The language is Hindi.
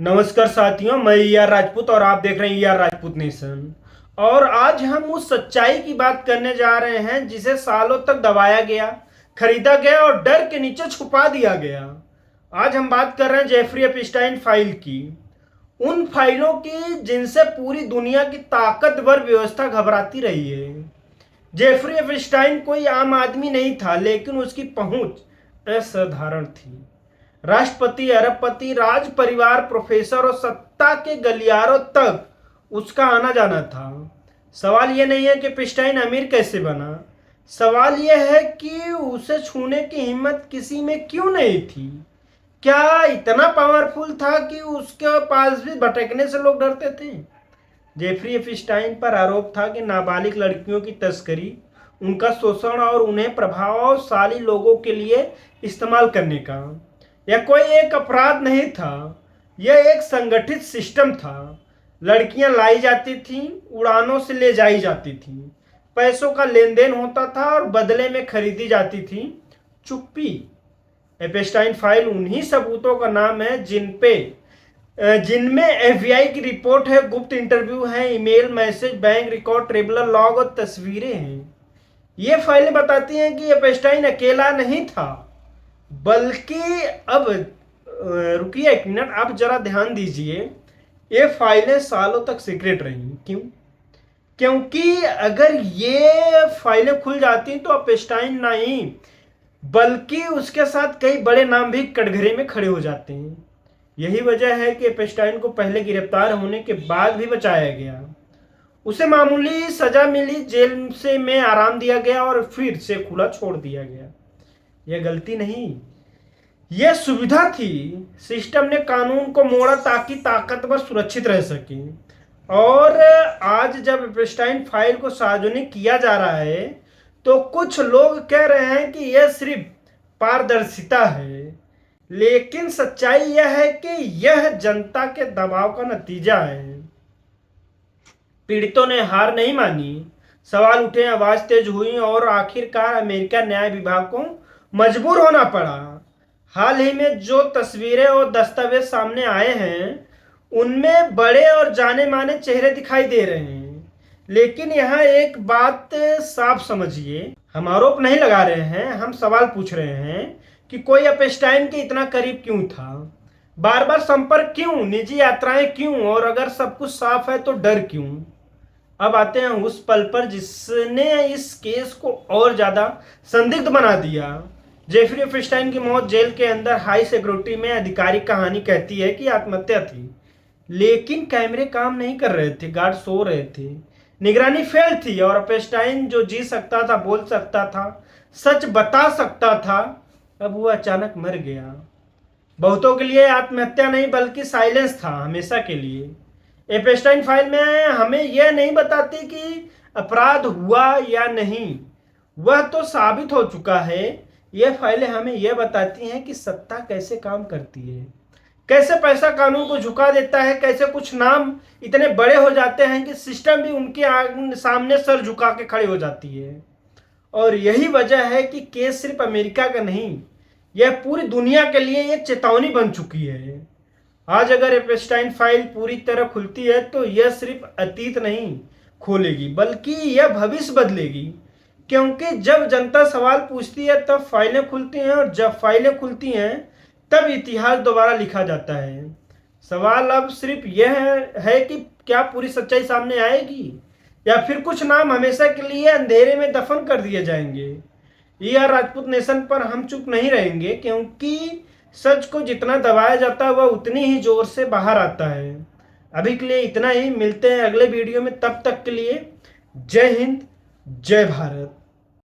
नमस्कार साथियों, मैं ER राजपूत और आप देख रहे हैं ER राजपूत नेशन। और आज हम उस सच्चाई की बात करने जा रहे हैं जिसे सालों तक दबाया गया, खरीदा गया और डर के नीचे छुपा दिया गया। आज हम बात कर रहे हैं जेफरी एपस्टाइन फाइल की, उन फाइलों की जिनसे पूरी दुनिया की ताकतवर व्यवस्था घबराती रही है। जेफरी एपस्टाइन कोई आम आदमी नहीं था, लेकिन उसकी पहुंच असाधारण थी। राष्ट्रपति, अरबपति, राज परिवार, प्रोफेसर और सत्ता के गलियारों तक उसका आना जाना था। सवाल यह नहीं है कि एपस्टाइन अमीर कैसे बना, सवाल यह है कि उसे छूने की हिम्मत किसी में क्यों नहीं थी। क्या इतना पावरफुल था कि उसके पास भी भटकने से लोग डरते थे। जेफरी एपस्टाइन पर आरोप था कि नाबालिग लड़कियों की तस्करी, उनका शोषण और उन्हें प्रभावशाली लोगों के लिए इस्तेमाल करने का। यह कोई एक अपराध नहीं था, यह एक संगठित सिस्टम था। लड़कियां लाई जाती थीं, उड़ानों से ले जाई जाती थीं, पैसों का लेन देन होता था और बदले में खरीदी जाती थी चुप्पी। एपस्टाइन फाइल उन्हीं सबूतों का नाम है जिनमें FBI की रिपोर्ट है, गुप्त इंटरव्यू है, email, message, bank record, tribunal log और तस्वीरें हैं। ये फाइलें बताती हैं कि एपस्टाइन अकेला नहीं था, बल्कि अब रुकिए एक मिनट, आप जरा ध्यान दीजिए। ये फाइलें सालों तक सीक्रेट रही। क्यों? क्योंकि अगर ये फाइलें खुल जाती तो एपस्टाइन नहीं, बल्कि उसके साथ कई बड़े नाम भी कटघरे में खड़े हो जाते हैं। यही वजह है कि एपस्टाइन को पहले गिरफ्तार होने के बाद भी बचाया गया। उसे मामूली सजा मिली, जेल से में आराम दिया गया और फिर से खुला छोड़ दिया गया। यह गलती नहीं, यह सुविधा थी। सिस्टम ने कानून को मोड़ा ताकि ताकतवर सुरक्षित रह सके। और आज जब एपस्टाइन फाइल को सार्वजनिक किया जा रहा है तो कुछ लोग कह रहे हैं कि यह सिर्फ पारदर्शिता है, लेकिन सच्चाई यह है कि यह जनता के दबाव का नतीजा है। पीड़ितों ने हार नहीं मानी, सवाल उठे, आवाज तेज हुई और आखिरकार अमेरिका न्याय विभाग को मजबूर होना पड़ा। हाल ही में जो तस्वीरें और दस्तावेज सामने आए हैं उनमें बड़े और जाने माने चेहरे दिखाई दे रहे हैं। लेकिन यहाँ एक बात साफ समझिए, हम आरोप नहीं लगा रहे हैं, हम सवाल पूछ रहे हैं कि कोई एपस्टाइन के इतना करीब क्यों था, बार बार संपर्क क्यों, निजी यात्राएं क्यों, और अगर सब कुछ साफ है तो डर क्यों। अब आते हैं उस पल पर जिसने इस केस को और ज्यादा संदिग्ध बना दिया। जेफरी एपस्टाइन की मौत जेल के अंदर हाई सिक्योरिटी में आधिकारिक कहानी कहती है कि आत्महत्या थी, लेकिन कैमरे काम नहीं कर रहे थे, गार्ड सो रहे थे, निगरानी फेल थी और एपस्टाइन जो जी सकता था, बोल सकता था, सच बता सकता था, अब वो अचानक मर गया। बहुतों के लिए आत्महत्या नहीं बल्कि साइलेंस था, हमेशा के लिए। एपस्टाइन फाइल में हमें यह नहीं बताती कि अपराध हुआ या नहीं, वह तो साबित हो चुका है। यह फाइलें हमें यह बताती हैं कि सत्ता कैसे काम करती है, कैसे पैसा कानून को झुका देता है, कैसे कुछ नाम इतने बड़े हो जाते हैं कि सिस्टम भी उनके सामने सर झुका के खड़े हो जाती है। और यही वजह है कि केस सिर्फ अमेरिका का नहीं, यह पूरी दुनिया के लिए एक चेतावनी बन चुकी है। आज अगर एपस्टाइन फाइल पूरी तरह खुलती है तो यह सिर्फ अतीत नहीं खोलेगी, बल्कि यह भविष्य बदलेगी। क्योंकि जब जनता सवाल पूछती है तब फाइलें खुलती हैं, और जब फाइलें खुलती हैं तब इतिहास दोबारा लिखा जाता है। सवाल अब सिर्फ यह है कि क्या पूरी सच्चाई सामने आएगी या फिर कुछ नाम हमेशा के लिए अंधेरे में दफन कर दिए जाएंगे। ER राजपूत नेशन पर हम चुप नहीं रहेंगे, क्योंकि सच को जितना दबाया जाता है वह उतनी ही जोर से बाहर आता है। अभी के लिए इतना ही, मिलते हैं अगले वीडियो में, तब तक के लिए जय हिंद, जय भारत।